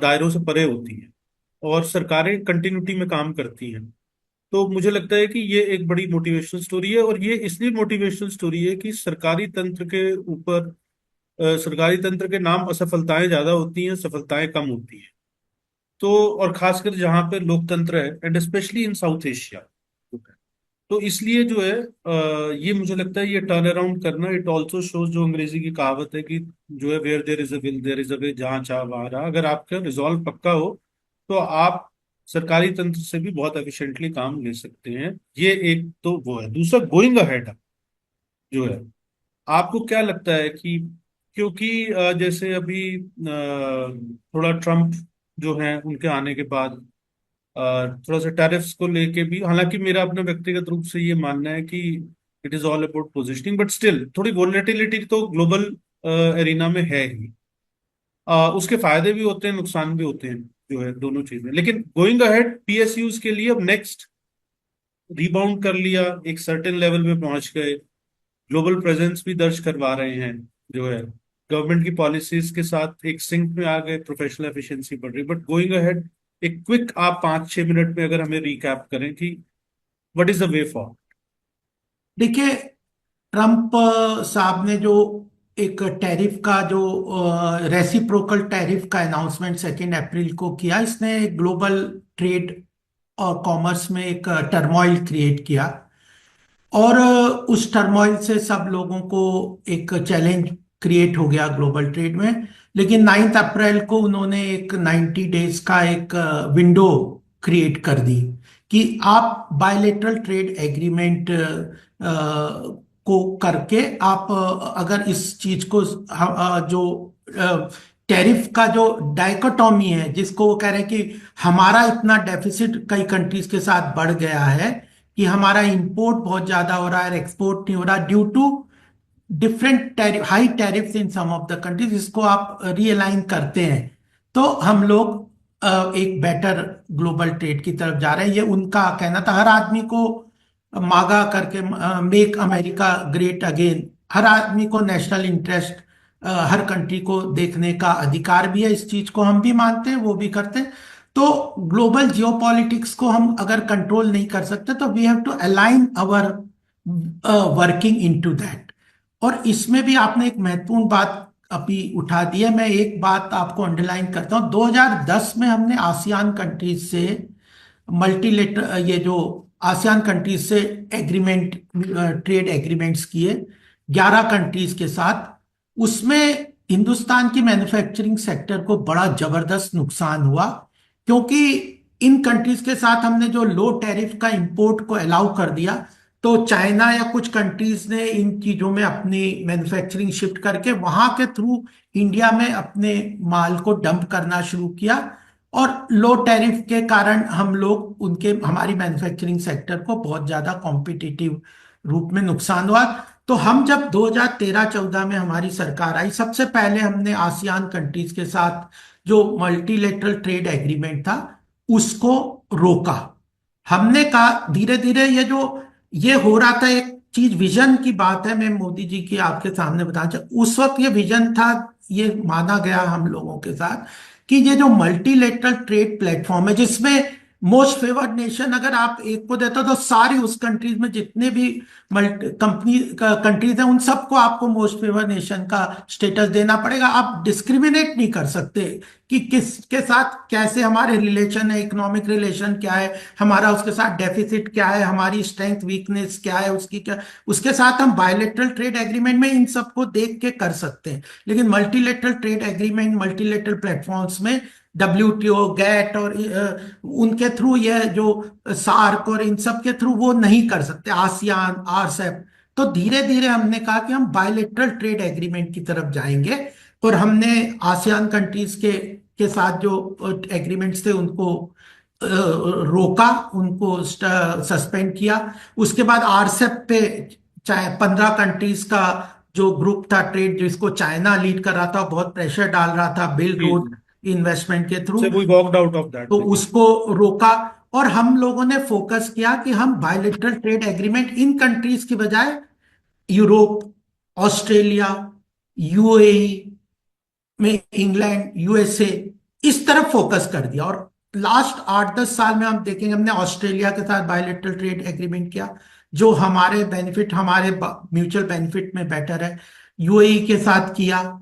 दायरों से परे होती हैं और सरकारें कंटिन्यूटी में काम करती हैं। तो मुझे लगता है कि ये एक बड़ी मोटिवेशनल स्टोरी है, और ये इसलिए मोटिवेशनल स्टोरी है कि सरकारी तंत्र के ऊपर सरकारी तंत्र के नाम असफलताएं ज्यादा होती हैं, सफलताएं कम होती हैं। तो और खासकर जहाँ पे लोकतंत्र है, and specially in south Asia, तो इसलिए जो है ये मुझे लगता है ये टर्न अराउंड करना, इट ऑल्सो शोज, जो अंग्रेजी की कहावत है कि जो है where there is a will there is a way, जहाँ चाह वहां राह। अगर आपका रिजॉल्व पक्का हो तो आप सरकारी तंत्र से भी बहुत एफिशिएंटली काम ले सकते हैं। ये एक तो वो है। दूसरा, गोइंग अहेड जो है, आपको क्या लगता है कि क्योंकि जैसे अभी थोड़ा ट्रम्प जो है उनके आने के बाद थोड़ा सा टैरिफ्स को लेके भी, हालांकि मेरा अपना व्यक्तिगत रूप से ये मानना है कि it is all about positioning, but still थोड़ी वोलेटिलिटी तो ग्लोबल एरिना में है ही। उसके फायदे भी होते हैं, नुकसान भी होते हैं, जो है दोनों चीजें। लेकिन गोइंग अहेड पीएसयूज के लिए अब नेक्स्ट रिबाउंड कर लिया, एक सर्टेन लेवल पे पहुंच गए, ग्लोबल प्रेजेंस भी दर्ज करवा रहे हैं, जो है गवर्नमेंट की पॉलिसीज के साथ एक सिंक में आ गए, प्रोफेशनल एफिशिएंसी बढ़ रही। बट गोइंग अहेड, एक क्विक आप 5-6 मिनट में अगर हमें रिकैप करें कि what is the way for. देखिए, ट्रम्प साहब ने जो एक टैरिफ का जो रेसिप्रोकल टैरिफ का अनाउंसमेंट 2 अप्रैल को किया, इसने ग्लोबल ट्रेड और कॉमर्स में एक टर्मोइल क्रिएट किया, और उस टर्मोइल से सब लोगों को एक चैलेंज क्रिएट हो गया ग्लोबल ट्रेड में। लेकिन 9 अप्रैल को उन्होंने एक 90 डेज का एक विंडो क्रिएट कर दी कि आप बायलेटरल ट्रेड एग्रीमेंट को करके आप अगर इस चीज को जो टैरिफ का जो डाइकोटॉमी है, जिसको वो कह रहे हैं कि हमारा इतना डेफिसिट कई कंट्रीज के साथ बढ़ गया है कि हमारा इंपोर्ट बहुत ज्यादा हो रहा है, एक्सपोर्ट नहीं हो रहा, due to different tariff, high tariff in some of the countries, इसको आप रियलाइन करते हैं, तो हम लोग एक बेटर ग्लोबल ट्रेड की तरफ जा रहे हैं। ये उनका कहना था। हर आदमी को मागा करके, मेक अमेरिका ग्रेट अगेन, हर आदमी को नेशनल इंटरेस्ट हर कंट्री को देखने का अधिकार भी है, इस चीज को हम भी मानते हैं, वो भी करते हैं। तो ग्लोबल जियोपॉलिटिक्स को हम अगर कंट्रोल नहीं कर सकते तो we have to align our working into that. और इसमें भी आपने एक महत्वपूर्ण बात अभी उठा दी है, मैं एक बात आपको अंडरलाइन करता हूँ। 2010 में हमने आसियान कंट्रीज से मल्टीलेटर ये जो आसियान कंट्रीज से एग्रीमेंट, ट्रेड एग्रीमेंट्स किए 11 कंट्रीज के साथ। उसमें हिंदुस्तान की मैन्युफैक्चरिंग सेक्टर को बड़ा जबरदस्त नुकसान हुआ, क्योंकि इन कंट्रीज के साथ हमने जो लो टैरिफ का इंपोर्ट को अलाउ कर दिया, तो चाइना या कुछ कंट्रीज ने इन चीजों में अपनी मैन्युफैक्चरिंग शिफ्ट करके वहां के थ्रू इंडिया में अपने माल को डंप करना शुरू किया। और लो टैरिफ के कारण हम लोग उनके हमारी मैन्युफैक्चरिंग सेक्टर को बहुत ज्यादा कॉम्पिटिटिव रूप में नुकसान हुआ। तो हम जब 2013-14 में हमारी सरकार आई, सबसे पहले हमने आसियान कंट्रीज के साथ जो मल्टीलेटरल ट्रेड एग्रीमेंट था उसको रोका। हमने कहा धीरे धीरे ये हो रहा था, एक चीज विजन की बात है, मैं मोदी जी की आपके सामने बताना चाहूँ। उस वक्त ये विजन था, ये माना गया हम लोगों के साथ कि ये जो मल्टीलेटरल ट्रेड प्लेटफॉर्म है जिसमें मोस्ट फेवर्ड नेशन अगर आप एक को देते हो तो सारी उस कंट्रीज में जितने भी कंट्रीज हैं उन सबको आपको मोस्ट फेवर्ड नेशन का स्टेटस देना पड़ेगा। आप डिस्क्रिमिनेट नहीं कर सकते कि किसके साथ कैसे हमारे रिलेशन है, इकोनॉमिक रिलेशन क्या है हमारा, उसके साथ डेफिसिट क्या है, हमारी स्ट्रेंथ वीकनेस क्या है उसकी क्या, उसके साथ हम बायलेटरल ट्रेड एग्रीमेंट में इन सबको देख के कर सकते हैं। लेकिन multilateral trade agreement, multilateral platforms में WTO, गैट और उनके थ्रू, ये जो सार्क और इन सब के थ्रू वो नहीं कर सकते, आसियान, आरसेप। तो धीरे धीरे हमने कहा कि हम बायलेटरल ट्रेड एग्रीमेंट की तरफ जाएंगे, और हमने आसियान कंट्रीज के साथ जो एग्रीमेंट्स थे उनको रोका, उनको सस्पेंड किया। उसके बाद आरसेप पे चाहे 15 कंट्रीज का जो ग्रुप था ट्रेड, जिसको चाइना लीड कर रहा था, बहुत प्रेशर डाल रहा था बिल्ड जी रोड जी। इन्वेस्टमेंट के थ्रू, से we walked out of that तो बिल्कुल। उसको रोका। और हम लोगों ने फोकस किया कि हम bilateral trade agreement in countries की बजाय यूरोप, ऑस्ट्रेलिया, यूएई में, इंग्लैंड, यूएसए, इस तरफ फोकस कर दिया। और लास्ट 8-10 साल में हम देखेंगे हमने ऑस्ट्रेलिया के साथ बायलेटरल ट्रेड एग्रीमेंट किया जो हमारे बेनिफिट, हमारे म्यूचुअल बेनिफिट में बेटर है। यूएई के साथ किया,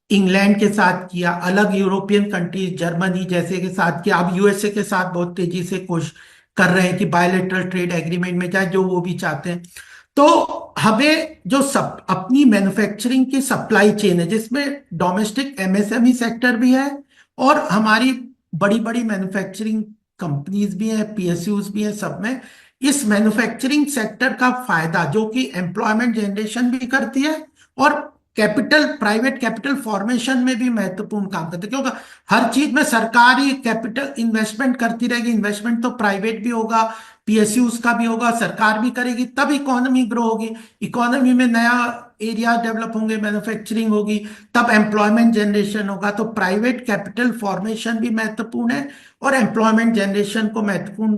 इंग्लैंड के साथ किया, अलग यूरोपियन कंट्रीज जर्मनी जैसे के साथ किया। अब यूएसए के साथ बहुत तेजी से कोशिश कर रहे हैं कि बायलेटरल ट्रेड एग्रीमेंट में जाए, जो वो भी चाहते हैं। तो हमें जो सब अपनी मैन्युफैक्चरिंग की सप्लाई चेन है जिसमें डोमेस्टिक MSME सेक्टर भी है और हमारी बड़ी बड़ी मैन्युफैक्चरिंग कंपनीज भी हैं, PSUs भी हैं, सब में इस मैन्युफैक्चरिंग सेक्टर का फायदा, जो कि एम्प्लॉयमेंट जनरेशन भी करती है और कैपिटल, प्राइवेट कैपिटल फॉर्मेशन में भी महत्वपूर्ण काम करते हैं। क्योंकि हर चीज में सरकार ही कैपिटल इन्वेस्टमेंट करती रहेगी, इन्वेस्टमेंट तो प्राइवेट भी होगा, PSUs का भी होगा, सरकार भी करेगी, तब इकोनॉमी ग्रो होगी। इकोनॉमी में नया एरिया डेवलप होंगे, मैन्युफैक्चरिंग होगी, तब एम्प्लॉयमेंट जनरेशन होगा। तो प्राइवेट कैपिटल फॉर्मेशन भी महत्वपूर्ण है और एम्प्लॉयमेंट जनरेशन को महत्वपूर्ण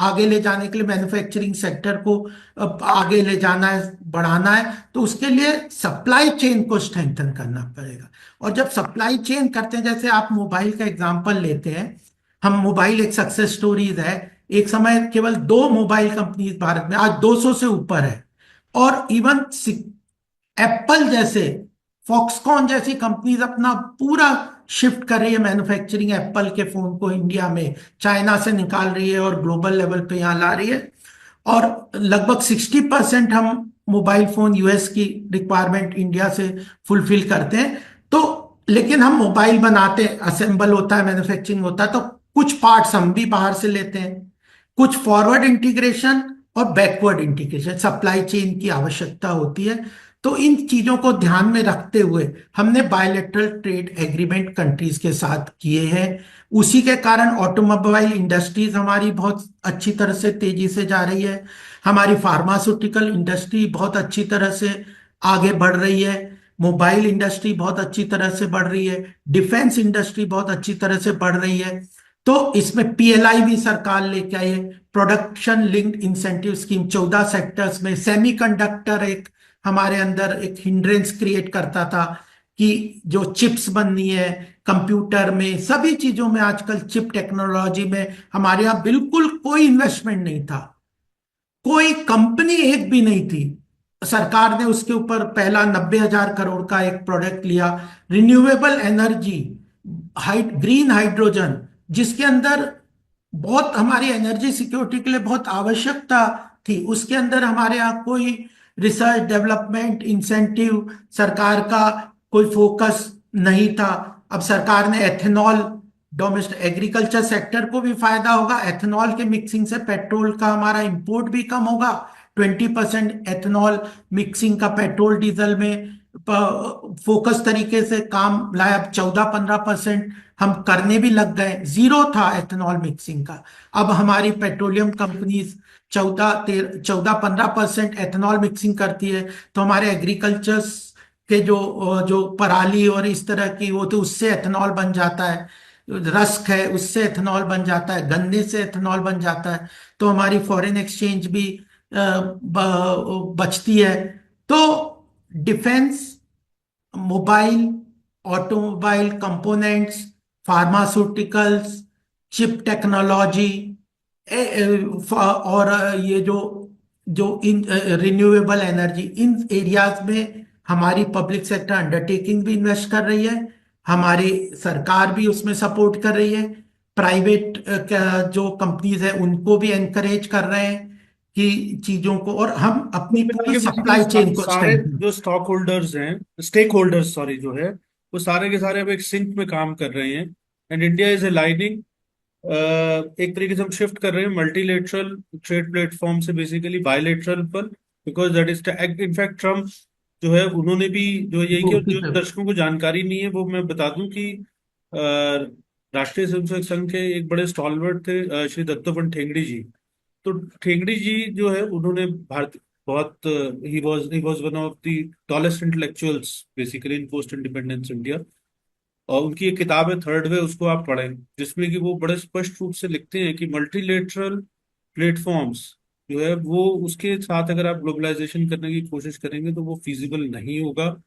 आगे ले जाने के लिए मैन्युफैक्चरिंग सेक्टर को आगे ले जाना है, बढ़ाना है, तो उसके लिए सप्लाई चेन को स्ट्रेंथन करना पड़ेगा। और जब सप्लाई चेन करते हैं, जैसे आप मोबाइल का एग्जांपल लेते हैं, हम मोबाइल एक सक्सेस स्टोरीज है। एक समय केवल 2 मोबाइल कंपनीज भारत में, आज 200 से ऊपर है। और इवन एप्पल जैसे, फॉक्सकॉन जैसी कंपनीज अपना पूरा शिफ्ट कर रही है मैन्युफैक्चरिंग, एप्पल के फोन को इंडिया में चाइना से निकाल रही है और ग्लोबल लेवल पे यहाँ ला रही है। और लगभग 60% हम मोबाइल फोन यूएस की रिक्वायरमेंट इंडिया से फुलफिल करते हैं। तो लेकिन हम मोबाइल बनाते हैं, असेंबल होता है, मैन्युफैक्चरिंग होता है, तो कुछ पार्ट्स हम भी बाहर से लेते हैं। कुछ फॉरवर्ड इंटीग्रेशन और बैकवर्ड इंटीग्रेशन, सप्लाई चेन की आवश्यकता होती है। तो इन चीजों को ध्यान में रखते हुए हमने बायलेटरल ट्रेड एग्रीमेंट कंट्रीज के साथ किए हैं। उसी के कारण ऑटोमोबाइल इंडस्ट्रीज हमारी बहुत अच्छी तरह से तेजी से जा रही है, हमारी फार्मास्यूटिकल इंडस्ट्री बहुत अच्छी तरह से आगे बढ़ रही है, मोबाइल इंडस्ट्री बहुत अच्छी तरह से बढ़ रही है, डिफेंस इंडस्ट्री बहुत अच्छी तरह से बढ़ रही है। तो इसमें PLI भी सरकार लेके आई है, production linked incentive scheme 14 sectors में। सेमीकंडक्टर एक हमारे अंदर एक हिंड्रेंस क्रिएट करता था कि जो चिप्स बननी है कंप्यूटर में, सभी चीजों में आजकल चिप टेक्नोलॉजी में हमारे यहाँ बिल्कुल कोई इन्वेस्टमेंट नहीं था, कोई कंपनी एक भी नहीं थी। सरकार ने उसके ऊपर पहला 90,000 करोड़ का एक प्रोडक्ट लिया, रिन्यूएबल एनर्जी, ग्रीन हाइड्रोजन, जिसके अंदर बहुत हमारी एनर्जी सिक्योरिटी के लिए बहुत आवश्यकता थी। उसके अंदर हमारे यहाँ कोई रिसर्च डेवलपमेंट इंसेंटिव सरकार का कोई फोकस नहीं था। अब सरकार ने एथेनॉल, डोमेस्टिक एग्रीकल्चर सेक्टर को भी फायदा होगा, एथेनॉल के मिक्सिंग से पेट्रोल का हमारा इंपोर्ट भी कम होगा। 20% एथेनॉल मिक्सिंग का पेट्रोल डीजल में फोकस तरीके से काम लाया। अब 14-15% हम करने भी लग गए, जीरो था एथेनॉल मिक्सिंग का। अब हमारी पेट्रोलियम कंपनीज 14-15% एथेनॉल मिक्सिंग करती है, तो हमारे एग्रीकल्चर के जो जो पराली और इस तरह की वो, तो उससे एथेनॉल बन जाता है। रस्क है उससे एथेनॉल बन जाता है, गन्ने से एथेनॉल बन जाता है। तो हमारी फॉरेन एक्सचेंज भी बचती है। तो defence, mobile, automobile components, pharmaceuticals, chip technology, और ये जो जो in renewable energy, in areas में हमारी पब्लिक सेक्टर अंडरटेकिंग भी इन्वेस्ट कर रही है, हमारी सरकार भी उसमें सपोर्ट कर रही है, प्राइवेट जो कंपनीज है उनको भी एनकरेज कर रहे हैं कि चीजों को, और हम अपनी पूरी बेसिकली सप्लाई चेन को सारे स्ट्रेंथन। जो स्टॉक होल्डर्स हैं, स्टेक होल्डर्स सॉरी, जो है वो सारे के सारे अब एक सिंक में काम कर रहे हैं। एंड इंडिया इज अलाइनिंग, एक तरीके से हम शिफ्ट कर रहे हैं मल्टीलेटरल ट्रेड प्लेटफॉर्म से बेसिकली बायलेटरल पर, because that is in fact Trump जो है उन्होंने भी जो यही कि, जो दर्शकों को जानकारी नहीं है वो मैं बता दूं कि राष्ट्रीय स्वयंसेवक संघ के एक बड़े स्टॉलवर्ड थे श्री दत्तोपंत ठेंगड़ी जी। तो ठेंगड़ी जी जो है उन्होंने भारत बहुत, he was one of the tallest intellectuals basically in post independence India. और उनकी एक किताब है थर्ड वे, उसको आप पढ़ें, जिसमें कि वो बड़े स्पष्ट रूप से लिखते हैं कि मल्टीलेटरल प्लेटफॉर्म्स जो है वो, उसके साथ अगर आप ग्लोबलाइजेशन करने की कोशिश करेंगे तो वो फिजिबल नहीं होगा।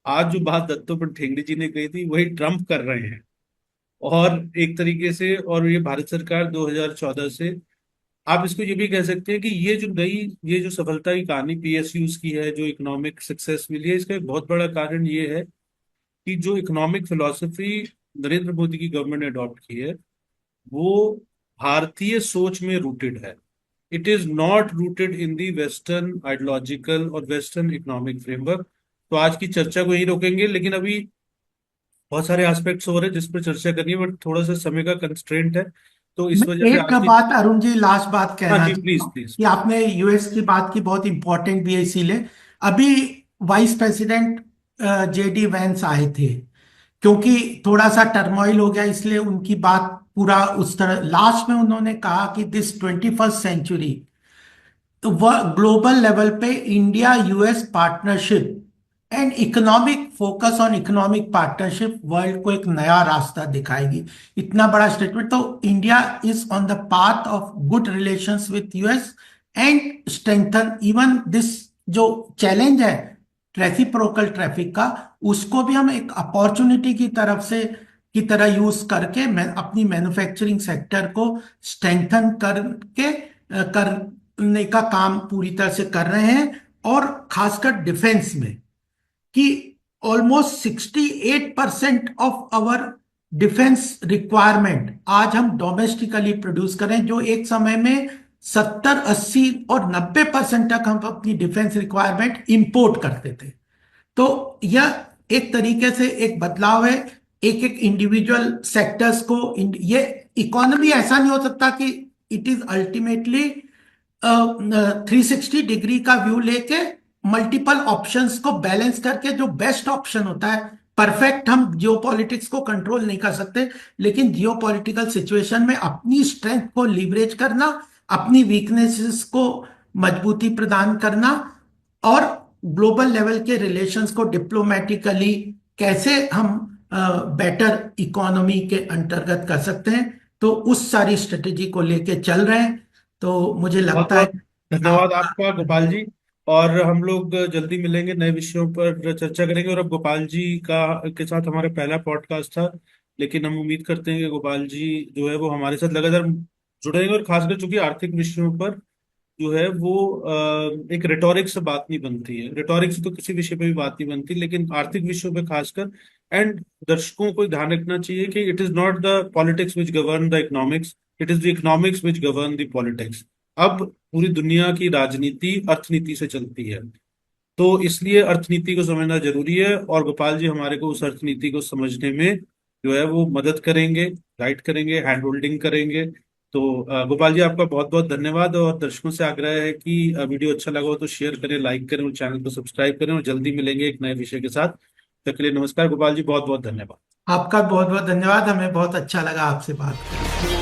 आज जो बात दत्तोपंत ठेंगड़ी जी ने कही थी वही ट्रम्प कर रहे हैं। और एक तरीके से, और ये भारत सरकार 2014 से, आप इसको ये भी कह सकते हैं कि ये जो नई, ये जो सफलता की कहानी पीएसयूज की है, जो इकोनॉमिक सक्सेस मिली है, इसका एक बहुत बड़ा कारण ये है कि जो इकोनॉमिक फिलॉसफी नरेंद्र मोदी की गवर्नमेंट ने अडॉप्ट की है वो भारतीय सोच में रूटेड है। It is not rooted in the western ideological और वेस्टर्न इकोनॉमिक फ्रेमवर्क। तो आज की चर्चा को यही रोकेंगे, लेकिन अभी बहुत सारे एस्पेक्ट्स हो रहे हैं जिस पर चर्चा करनी है, बट थोड़ा सा समय का कंस्ट्रेंट है, तो इस मैं वजह से एक आज की। बात अरुण जी, लास्ट बात हाँ कहना जी, चाहता प्लीज हूँ प्लीज। कि आपने यूएस की बात की, बहुत इंपॉर्टेंट भी है। इसीलिए अभी वाइस प्रेसिडेंट जेडी वैंस आए थे, क्योंकि थोड़ा सा टर्मोइल हो गया, इसलिए उनकी बात पूरा उस तरह, लास्ट में उन्होंने कहा कि दिस 21st सेंचुरी, तो वह ग्लोबल लेवल पे India US partnership and economic focus on economic partnership world को एक नया रास्ता दिखाएगी। इतना बड़ा स्टेटमेंट। तो India is on the path of good relations with US and strengthen even this, जो चैलेंज है रेसिप्रोकल ट्रैफिक का, उसको भी हम एक अपॉर्चुनिटी की तरफ से की तरह यूज करके मैं अपनी मैन्युफैक्चरिंग सेक्टर को स्ट्रेंथन करके करने का काम पूरी तरह से कर रहे हैं। और खासकर डिफेंस में, कि almost 68% of our defence requirement आज हम डोमेस्टिकली प्रोड्यूस करें, जो एक समय में 70-80 और 90% तक हम अपनी डिफेंस रिक्वायरमेंट इंपोर्ट करते थे। तो यह एक तरीके से एक बदलाव है। एक एक इंडिविजुअल सेक्टर्स को ये इकोनॉमी ऐसा नहीं हो सकता कि इट इज अल्टीमेटली 360 डिग्री का व्यू लेके मल्टीपल ऑप्शंस को बैलेंस करके जो बेस्ट ऑप्शन होता है। परफेक्ट हम जियोपॉलिटिक्स को कंट्रोल नहीं कर सकते, लेकिन जियोपॉलिटिकल सिचुएशन में अपनी स्ट्रेंथ को लीवरेज करना, अपनी वीकनेसेस को मजबूती प्रदान करना, और ग्लोबल लेवल के रिलेशंस को डिप्लोमेटिकली कैसे हम बेटर इकोनॉमी के अंतर्गत कर सकते हैं, तो उस सारी स्ट्रेटेजी को लेके चल रहे हैं। तो मुझे बहुत लगता है बहुत धन्यवाद आप आपका गोपाल जी। और हम लोग जल्दी मिलेंगे, नए विषयों पर चर्चा करेंगे। और अब गोपाल जी का के साथ हमारा पहला पॉडकास्ट था, लेकिन हम उम्मीद करते हैं कि गोपाल जी जो है वो हमारे साथ लगातार जुड़े रहेंगे। और खासकर चूंकि आर्थिक विषयों पर जो है वो एक रिटोरिक से बात नहीं बनती है, रिटोरिक से तो किसी विषय पे भी बात नहीं बनती, लेकिन आर्थिक विषयों पे खासकर। एंड दर्शकों को ध्यान रखना चाहिए कि it is not the politics which govern the economics, it is the economics which govern the politics. अब पूरी दुनिया की राजनीति अर्थनीति से चलती है, तो इसलिए अर्थनीति को समझना जरूरी है, और गोपाल जी हमारे को उस अर्थनीति को समझने में जो है वो मदद करेंगे, गाइड करेंगे, हैंड होल्डिंग करेंगे। तो गोपाल जी आपका बहुत बहुत धन्यवाद। और दर्शकों से आग्रह है कि वीडियो अच्छा लगा हो तो शेयर करें, लाइक करें और चैनल को सब्सक्राइब करें। और जल्दी मिलेंगे एक नए विषय के साथ। तब के लिए नमस्कार गोपाल जी, बहुत बहुत धन्यवाद। आपका बहुत बहुत धन्यवाद, हमें बहुत अच्छा लगा आपसे बात करके।